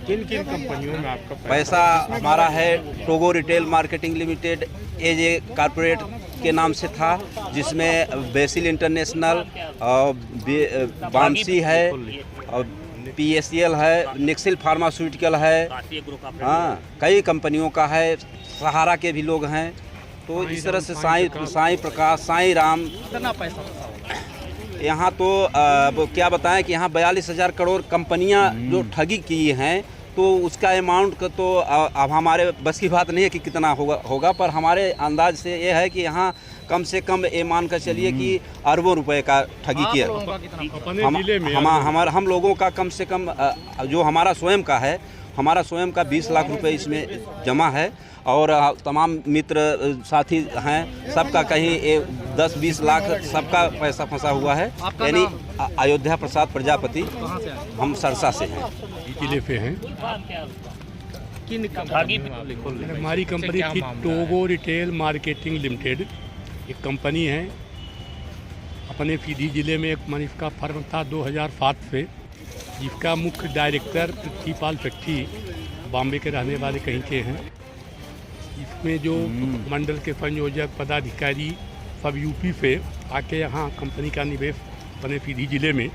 किन किन कंपनियों में आपका पैसा हमारा है Togo retail marketing limited as a corporate के नाम से था, जिसमें बेसिल इंटरनेशनल और बांसी है और PSL है, निक्सिल फार्मास्यूटिकल है, हाँ कई कंपनियों का है, सहारा के भी लोग हैं। तो इस तरह से साईं प्रकाश, साईं राम, कितना पैसा यहाँ तो वो क्या बताएं कि यहाँ 42,000 करोड़ कंपनियाँ जो ठगी की हैं, तो उसका अमाउंट का तो अब हमारे बस की बात नहीं है कि कितना होगा, पर हमारे अंदाज से ये है कि यहाँ कम से कम ये मान कर चलिए कि अरबों रुपए का ठगी किया। हम लोगों का कम से कम जो हमारा स्वयं का है, हमारा स्वयं का 20 लाख रुपए इसमें जमा है, और तमाम मित्र साथी हैं, सबका कहीं 10-20 लाख सबका पैसा फंसा हुआ है। यानी अयोध्या प्रसाद प्रजापति, हम सरसा से हैं, जिले पे हैं। हमारी कंपनी थी टोगो रिटेल मार्केटिंग लिमिटेड, एक कंपनी है अपने सीधी जिले में। एक मनीष का फर्म था 2007 से, जिसका मुख्य डायरेक्टर पृथ्वीपाल सेठी बॉम्बे के रहने वाले कहीं के हैं। इसमें जो मंडल के संयोजक पदाधिकारी सब यूपी से आके यहाँ कंपनी का निवेश अपने सीधी जिले में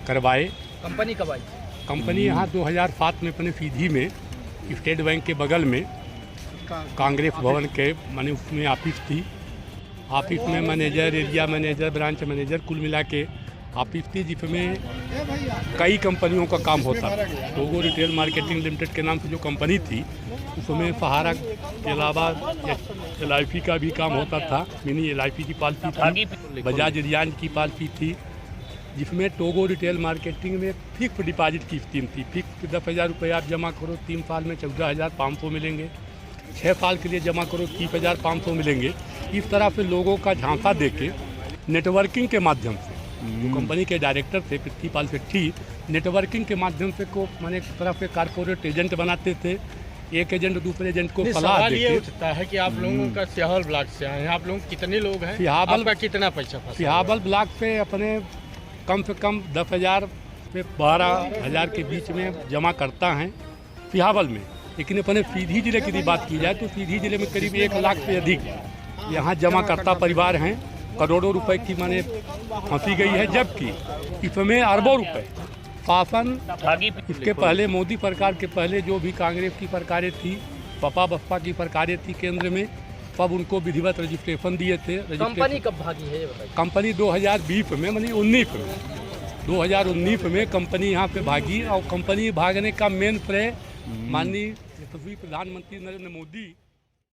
करवाए। कंपनी कब आई? कंपनी यहाँ 2007 में अपने सीधी में स्टेट बैंक के बगल में कांग्रेस भवन के माने उसमें ऑफिस थी। ऑफिस में manager, area manager, branch manager, कुल मिला के ऑफिस थी, जिसमें कई कंपनियों का काम होता था। टोगो रिटेल मार्केटिंग लिमिटेड के नाम से जो कंपनी थी, उसमें सहारा के अलावा LIC का भी काम होता था। मिनी LIC की पॉलिसी थी, बजाज रिलायंस की पॉलिसी थी, जिसमें टोगो रिटेल मार्केटिंग में फिक्स डिपॉजिट की स्कीम थी। फिक्स 10,000 रुपये आप जमा करो, 3 साल में 14,500 मिलेंगे, 6 साल के लिए जमा करो 30,500 मिलेंगे। इस तरह से लोगों का झांसा देके नेटवर्किंग के माध्यम से जो कंपनी के डायरेक्टर थे पृथ्वीपाल सेठी, नेटवर्किंग के माध्यम से को मैंने एक तरह से कारपोरेट एजेंट बनाते थे। एक एजेंट दूसरे एजेंट को सलाह देते। ये उठता है कि आप लोगों का सिहावल ब्लॉक से आए हैं, आप लोग कितने लोग हैं, आपका कितना पैसा फंसा? सिहावल ब्लॉक से अपने कम से कम 10,000 से 12,000 के बीच में जमा करता है सिहावल में। लेकिन अपने सीधी जिले की बात की जाए तो सीधी जिले में करीब 1 लाख से अधिक यहाँ जमा करता परिवार हैं। करोड़ों रुपए की माने फंसी गई है, जबकि इसमें अरबों रुपए शासन, इसके पहले मोदी सरकार के पहले जो भी कांग्रेस की सरकारें थी, सपा बसपा की सरकारें थी केंद्र में, तब उनको विधिवत रजिस्ट्रेशन दिए थे। कंपनी कब भागी है ये बताइए? कंपनी 2020 में, मानी 2019 में कंपनी यहाँ पे भागी। और कंपनी भागने का मेन श्रेय माननीय यशस्वी प्रधानमंत्री नरेंद्र मोदी